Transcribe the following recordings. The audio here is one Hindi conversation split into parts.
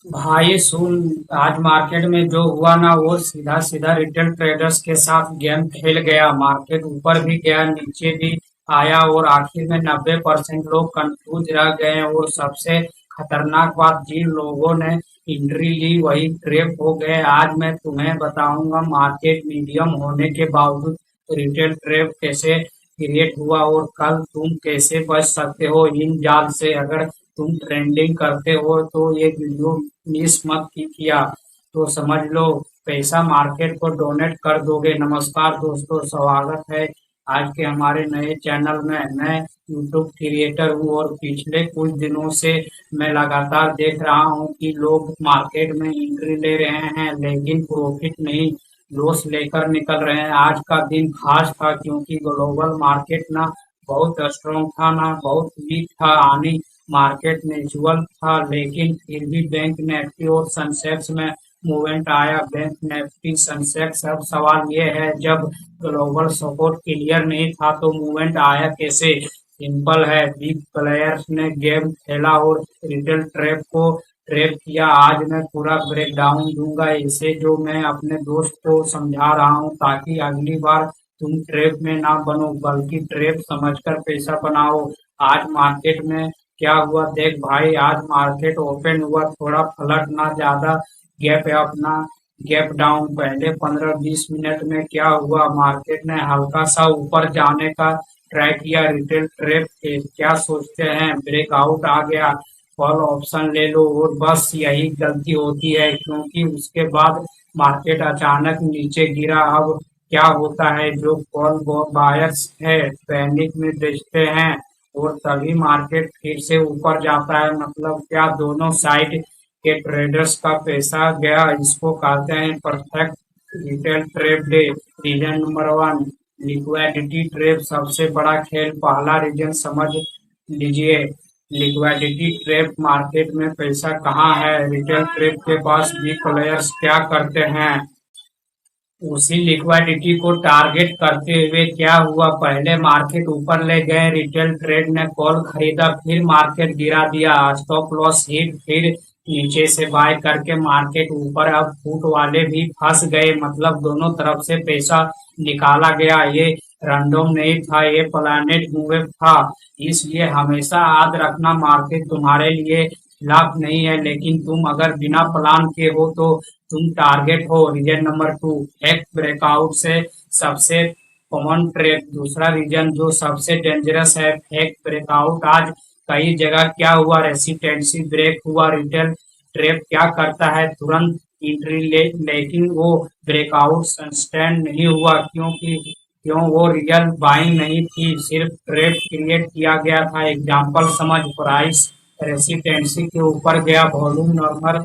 भाई सुन। आज मार्केट में जो हुआ ना वो सीधा सीधा रिटेल ट्रेडर्स के साथ गेम खेल गया। मार्केट ऊपर भी गया नीचे भी आया और आखिर में 90% लोग कंफ्यूज रह गए। और सबसे खतरनाक बात, जिन लोगों ने एंट्री ली वही ट्रैप हो गए। आज मैं तुम्हें बताऊंगा मार्केट मीडियम होने के बावजूद रिटेल ट्रैप कैसे क्रिएट हुआ और कल तुम कैसे बच सकते हो इन जाल से। अगर तुम ट्रेंडिंग करते हो तो ये वीडियो मिस मत किया तो समझ लो पैसा मार्केट को डोनेट कर दोगे। नमस्कार दोस्तों, स्वागत है आज के हमारे नए चैनल में। मैं यूट्यूब क्रिएटर हूँ और पिछले कुछ दिनों से मैं लगातार देख रहा हूँ कि लोग मार्केट में एंट्री ले रहे हैं लेकिन प्रॉफिट नहीं, लॉस लेकर निकल रहे हैं। आज का दिन खास था क्योंकि ग्लोबल मार्केट ना बहुत स्ट्रॉन्ग था ना बहुत वीक था। आनी मार्केट नेचुरल था लेकिन फिर भी बैंक निफ्टी और सेंसेक्स में मूवमेंट आया। बैंक निफ्टी सेंसेक्स, अब सवाल ये है जब ग्लोबल सपोर्ट क्लियर नहीं था तो मूवमेंट आया कैसे। सिंपल है, बिग प्लेयर्स ने गेम खेला और रिटेल ट्रैप को ट्रैप किया। आज मैं पूरा ब्रेकडाउन दूंगा इसे, जो मैं अपने दोस्त को समझा रहा हूँ ताकि अगली बार तुम ट्रैप में ना बनो बल्कि ट्रैप समझकर पैसा बनाओ। आज मार्केट में क्या हुआ देख भाई। आज मार्केट ओपन हुआ थोड़ा फ्लट, ना ज्यादा गैप है अपना गैप डाउन। पहले 15-20 मिनट में क्या हुआ, मार्केट ने हल्का सा ऊपर जाने का ट्राई किया। रिटेल ट्रेप के क्या सोचते हैं, ब्रेकआउट आ गया कॉल ऑप्शन ले लो। और बस यही गलती होती है क्योंकि उसके बाद मार्केट अचानक नीचे गिरा। अब क्या होता है, जो कॉल बायर्स है पैनिक में बेचते हैं और तभी मार्केट फिर से ऊपर जाता है। मतलब क्या, दोनों साइड के ट्रेडर्स का पैसा गया। इसको कहते हैं perfect retail trap day. Reason number 1, liquidity trap, सबसे बड़ा खेल। पहला रीजन समझ लीजिए, लिक्विडिटी ट्रेप। मार्केट में पैसा कहाँ है, रिटेल ट्रेप के पास। भी प्लेयर्स क्या करते हैं, उसी लिक्विडिटी को टारगेट करते हुए क्या हुआ, पहले मार्केट ऊपर ले गए, रिटेल ट्रेड ने कॉल खरीदा, फिर मार्केट गिरा दिया, स्टॉप लॉस हिट, फिर नीचे से बाय करके मार्केट ऊपर। अब फुट वाले भी फंस गए, मतलब दोनों तरफ से पैसा निकाला गया। ये रैंडम नहीं था, ये प्लानेट मूव था। इसलिए हमेशा याद रखना, मार्केट तुम्हारे लिए खिलाफ नहीं है लेकिन तुम अगर बिना प्लान के हो तो तुम टारगेट हो। रीजन नंबर 2, एक ब्रेकआउट से सबसे कॉमन ट्रेप। दूसरा रीजन जो सबसे डेंजरस है, फेक ब्रेकआउट। आज कई जगह क्या हुआ, रेसिस्टेंसी ब्रेक हुआ। रिटेल ट्रेप क्या करता है, तुरंत एंट्री ले, लेकिन वो ब्रेकआउट सस्टेन नहीं हुआ क्योंकि वो रियल बाइंग नहीं थी, सिर्फ ट्रेप क्रिएट किया गया था। एग्जांपल समझ, प्राइस रेसिस्टेंसी के ऊपर गया, वॉल्यूम नॉर्मल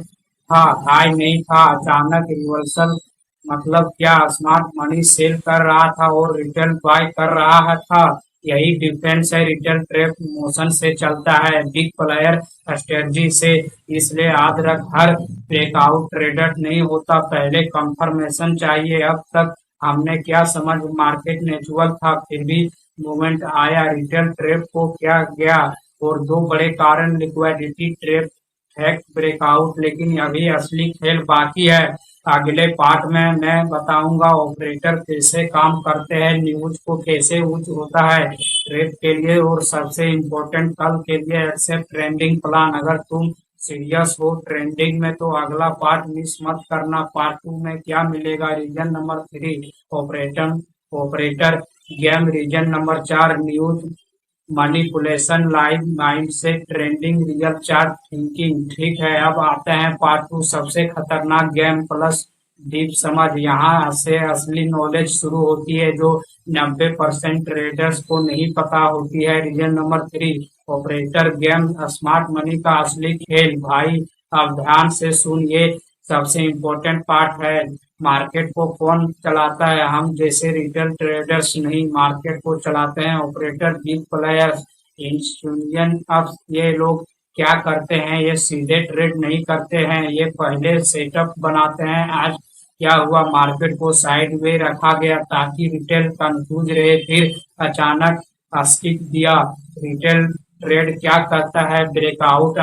था, हाई नहीं था, अचानक रिवर्सल। मतलब क्या, स्मार्ट मनी सेल कर रहा था और रिटेल बाय कर रहा था। यही डिफरेंस है, रिटेल ट्रेप मोशन से चलता है, बिग प्लेयर स्ट्रेटजी से। इसलिए याद रख, हर ब्रेकआउट ट्रेडर नहीं होता, पहले कंफर्मेशन चाहिए। अब तक हमने क्या समझ, मार्केट नेचुरल था फिर भी मूवमेंट आया, रिटेल ट्रेप को क्या गया। और दो बड़े कारण, लिक्विडिटी ट्रेप, फैक्ट ब्रेकआउट। लेकिन अभी असली खेल बाकी है। अगले पार्ट में मैं बताऊंगा ऑपरेटर कैसे काम करते हैं, न्यूज को कैसे यूज होता है ट्रेड के लिए, और सबसे इम्पोर्टेंट कल के लिए एक्सेप्ट ट्रेंडिंग प्लान। अगर तुम सीरियस हो ट्रेंडिंग में तो अगला पार्ट मिस मत करना। पार्ट 2 में क्या मिलेगा, reason number 3, operator operator game. Reason number 4, news manipulation, live mindset, trending, real chart thinking. ठीक है, अब आते हैं पार्ट 2, सबसे खतरनाक गेम प्लस डीप समझ। यहाँ से असली नॉलेज शुरू होती है जो 90% ट्रेडर्स को नहीं पता होती है। Reason number 3, operator game, smart money का असली खेल। भाई अब ध्यान से सुन, ये सबसे इम्पोर्टेंट पार्ट है। मार्केट को कौन चलाता है, हम जैसे रिटेल ट्रेडर्स नहीं, मार्केट को चलाते हैं ऑपरेटर, बिग प्लेयर्स, इंस्टीट्यूशन। अब ये लोग क्या करते हैं, ये सीधे ट्रेड नहीं करते हैं, ये पहले सेटअप बनाते हैं। आज क्या हुआ, मार्केट को साइड वे रखा गया ताकि रिटेल कंफ्यूज रहे, फिर अचानक स्टिक दिया। रिटेल ट्रेड क्या करता है, ब्रेकआउट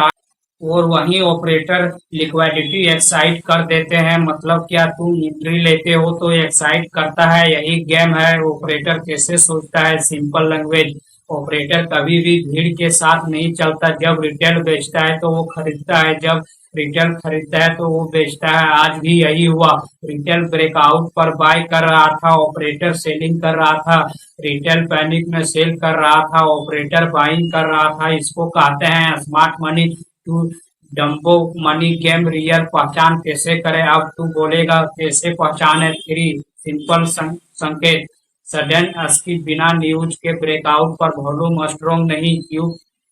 और वहीं ऑपरेटर लिक्विडिटी एक्साइट कर देते हैं। मतलब क्या, तुम एंट्री लेते हो तो एक्साइट करता है, यही गेम है। ऑपरेटर कैसे सोचता है, सिंपल लैंग्वेज, ऑपरेटर कभी भी भीड़ के साथ नहीं चलता। जब रिटेल बेचता है तो वो खरीदता है, जब रिटेल खरीदता है तो वो बेचता है। आज भी यही हुआ, रिटेल ब्रेकआउट पर बाय कर रहा था, ऑपरेटर सेलिंग कर रहा था। रिटेल पैनिक में सेल कर रहा था, ऑपरेटर बाइंग कर रहा था। इसको कहते हैं smart money to dumbo money game. Real पहचान कैसे करें? अब तू बोलेगा कैसे पहचाने? थ्री सिंपल संकेत। सडन स्किप, बिना न्यूज के ब्रेकआउट पर वॉल्यूम स्ट्रॉन्ग नहीं, क्यों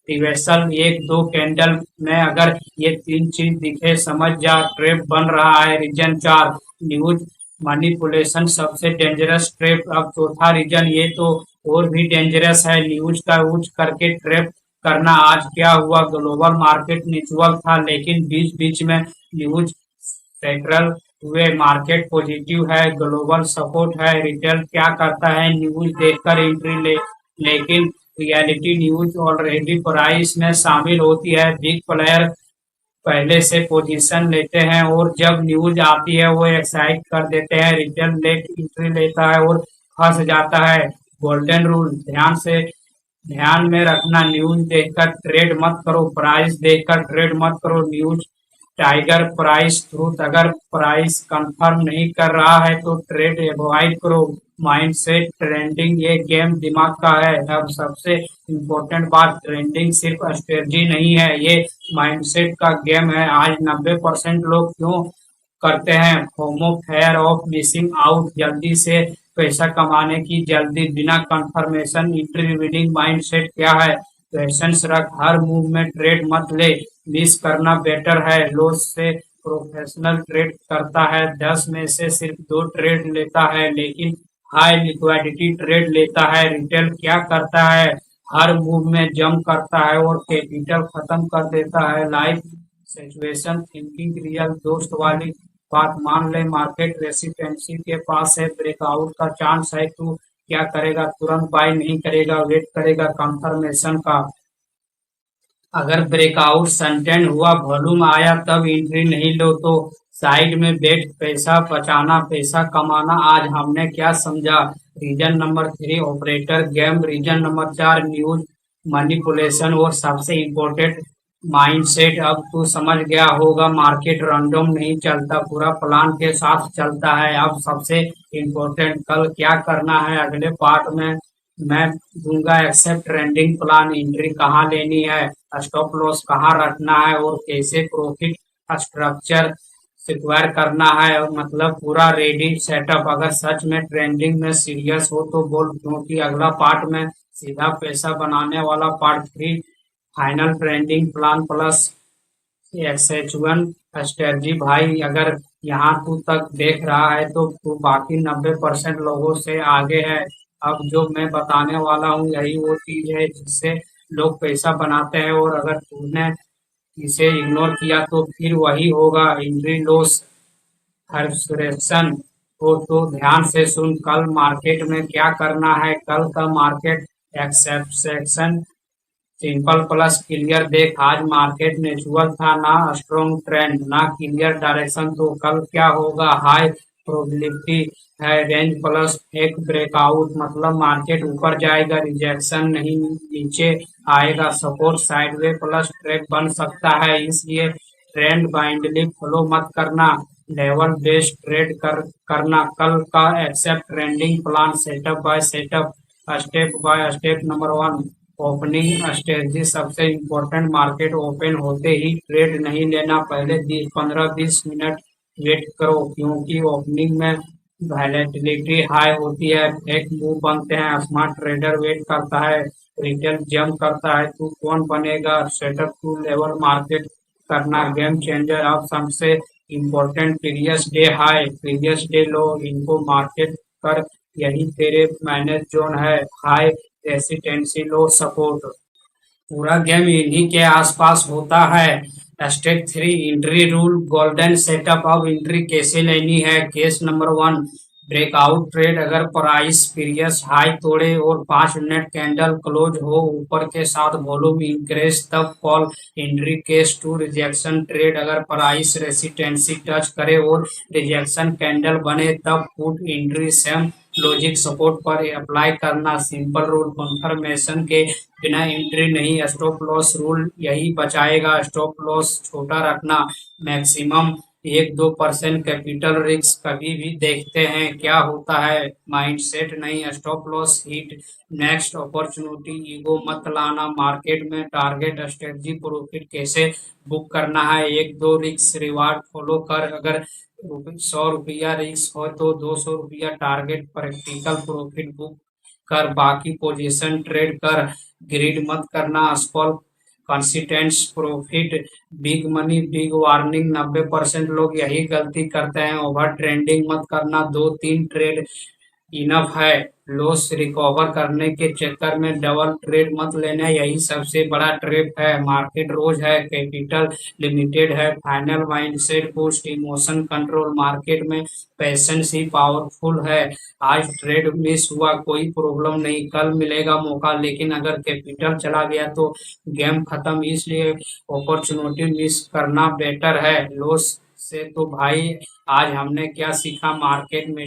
रिवर्सल, एक दो कैंडल में अगर ये तीन चीज दिखे समझ जा ट्रैप बन रहा है। रीजन चार, न्यूज मैनिपुलेशन सबसे डेंजरस ट्रैप। अब चौथा रीजन ये तो और भी डेंजरस है, न्यूज का यूज करके ट्रैप करना। आज क्या हुआ, ग्लोबल मार्केट म्यूचुअल था लेकिन बीच बीच में न्यूज सेंट्रल हुए, मार्केट पॉजिटिव है, ग्लोबल सपोर्ट है। रिटेल क्या करता है, न्यूज देखकर एंट्री ले, लेकिन रियलिटी न्यूज ऑलरेडी प्राइस में शामिल होती है। बिग प्लेयर पहले से पोजीशन लेते हैं और जब न्यूज आती है वो एक्साइट कर देते हैं। रिटेल लेट एंट्री लेता है और फंस जाता है। गोल्डन रूल ध्यान में रखना, न्यूज देखकर ट्रेड मत करो, प्राइस देखकर ट्रेड मत करो। न्यूज टाइगर, प्राइस ट्रूथ, अगर प्राइस कंफर्म नहीं कर रहा है तो ट्रेड अवॉइड करो। माइंडसेट ट्रेंडिंग, ये गेम दिमाग का है। अब सबसे इम्पोर्टेंट बात, ट्रेंडिंग सिर्फ स्ट्रेटजी नहीं है, ये माइंडसेट का गेम है। आज 90% लोग क्यों करते हैं FOMO, fair of missing out, जल्दी से पैसा कमाने की जल्दी, बिना कंफर्मेशन एंट्री। रीडिंग माइंडसेट क्या है, पेशेंस रख, हर मूव में ट्रेड मत ले, मिस करना बेटर है। लॉस से प्रोफेशनल ट्रेड करता है 10 में से सिर्फ 2 ट्रेड लेता है, लेकिन हाई लिक्विडिटी ट्रेड लेता है। रिटेल क्या करता है, हर मूव में जंप करता है और कैपिटल खत्म कर देता है। लाइफ सिचुएशन थिंकिंग, रियल दोस्त वाली बात मान ले, मार्केट रेसिस्टेंसी के पास है, ब्रेकआउट का चांस है, तू क्या करेगा? तुरंत बाय नहीं करेगा, वेट करेगा कंफर्मेशन का। अगर ब्रेकआउट सस्टेन हुआ, वॉल्यूम आया, तब एंट्री नहीं लो तो साइड में बैठ पैसा बचाना, पैसा कमाना। आज हमने क्या समझा? Reason number 3 operator game, reason number 4 news manipulation और सबसे इम्पोर्टेंट माइंडसेट। अब तू समझ गया होगा, मार्केट रैंडम नहीं चलता, पूरा प्लान के साथ चलता है। अब सबसे इम्पोर्टेंट, कल क्या करना है अगले पार्ट में मैं दूंगा। एक्सेप्ट ट्रेंडिंग प्लान, एंट्री कहाँ लेनी है, स्टॉप लॉस कहाँ रखना है और कैसे प्रॉफिट स्ट्रक्चर सिक्योर करना है। मतलब पूरा रेडी सेटअप। अगर सच में ट्रेंडिंग में सीरियस हो तो बोल, क्योंकि अगला पार्ट में सीधा पैसा बनाने वाला part 3, final trending plan plus SH1 strategy. भाई अगर यहाँ तू तक देख रहा है तो तू बाकी 90% लोगों से आगे है। अब जो मैं बताने वाला हूँ यही वो चीज है जिससे लोग पैसा बनाते हैं, और अगर तूने इसे इग्नोर किया तो फिर वही होगा, एंट्री लॉस फ्रस्ट्रेशन। तो ध्यान से सुन, कल मार्केट में क्या करना है। कल का market exception simple plus clear देख। आज मार्केट नेचुरल था, ना स्ट्रॉन्ग ट्रेंड ना क्लियर डायरेक्शन, तो कल क्या होगा? हाई प्रोबेबिलिटी है, रेंज प्लस एक ब्रेकआउट, मतलब मार्केट ऊपर जाएगा, रिजेक्शन नहीं, नीचे आएगा, सपोर्ट साइडवे प्लस ट्रैक बन सकता है। इसलिए ट्रेंड बाइंडली फॉलो मत करना, लेवल बेस्ड ट्रेड करना। कल का except trending plan, setup by setup, step by step. Number 1 opening strategy, सबसे इम्पोर्टेंट, मार्केट ओपन होते ही ट्रेड नहीं लेना, पहले 15-20 मिनट वेट करो, क्योंकि ओपनिंग में वैलेटिलिटी हाई होती है, फेक मूव बनते हैं। स्मार्ट ट्रेडर वेट करता है, रिटेल जंप करता है, तू कौन बनेगा? सेटअप टू लेवल मार्केट करना, गेम चेंजर। अब सबसे important, previous day high previous day लो, इनको मार्केट कर, यही तेरे मैनेज जोन है। हाई रेसिस्टेंसी, लो सपोर्ट, पूरा गेम इन्हीं के आसपास होता है। Step 3 entry rule, golden setup. अब एंट्री कैसे लेनी है? केस नंबर 1, ब्रेकआउट ट्रेड अगर प्राइस प्रीवियस हाई तोड़े और 5 मिनट कैंडल क्लोज हो ऊपर के साथ वॉल्यूम इंक्रीज तब call entry case two rejection trade अगर प्राइस रेसिस्टेंस टच करे और रिजेक्शन कैंडल बने तब put entry same logic support पर अप्लाई करना सिंपल रूल कंफर्मेशन के बिना एंट्री नहीं स्टॉप लॉस रूल यही बचाएगा स्टॉप लॉस छोटा रखना मैक्सिमम 1-2% कैपिटल रिस्क कभी भी देखते हैं क्या होता है माइंडसेट नहीं stop loss hit next opportunity ego मत लाना मार्केट में टारगेट स्ट्रेटजी प्रॉफिट कैसे बुक करना है 1-2 रिस्क रिवार्ड फॉलो कर अगर 100 रुपया रिस्क हो तो 200 रुपया टारगेट प्रैक्टिकल प्रॉफिट बुक कर बाकी पोजीशन ट्रेड कर ग्रीड मत करना Supaul consistent profit big money big warning 90% लोग यही गलती करते हैं ओवर ट्रेंडिंग मत करना 2-3 ट्रेड इनफ है लॉस रिकवर करने के चक्कर में डबल ट्रेड मत लेना यही सबसे बड़ा ट्रैप है मार्केट रोज है कैपिटल लिमिटेड है final mindset boost emotion control market में पैशंस ही पावरफुल है आज ट्रेड मिस हुआ कोई प्रॉब्लम नहीं कल मिलेगा मौका लेकिन अगर कैपिटल चला गया तो गेम खत्म इसलिए अपॉर्चुनिटी मिस करना बेटर है लॉस से तो भाई आज हमने क्या सीखा मार्केट में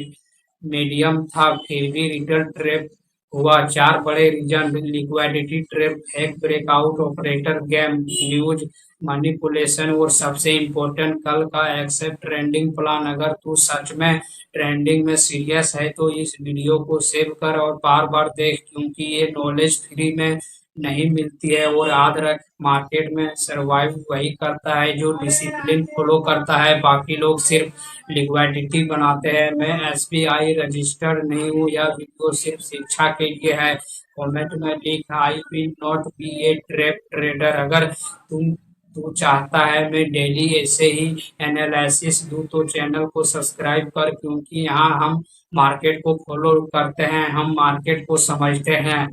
मीडियम था फिर भी रिटेल ट्रैप हुआ 4 बड़े reason liquidity trap fake breakout operator game news manipulation और सबसे इम्पोर्टेंट कल का एक्सेप्ट ट्रेंडिंग प्लान अगर तू सच में ट्रेंडिंग में सीरियस है तो इस वीडियो को सेव कर और बार बार देख क्योंकि ये नॉलेज फ्री में नहीं मिलती है और याद रख मार्केट में सरवाइव वही करता है जो डिसिप्लिन फॉलो करता है बाकी लोग सिर्फ लिक्विडिटी बनाते हैं मैं एसबीआई रजिस्टर्ड नहीं हूँ यह वीडियो सिर्फ शिक्षा के लिए है कमेंट में लिख I will not be A trap trader अगर तू चाहता है मैं डेली ऐसे ही एनालिसिस दूं तो चैनल को सब्सक्राइब कर क्योंकि यहाँ हम मार्केट को फॉलो करते हैं हम मार्केट को समझते हैं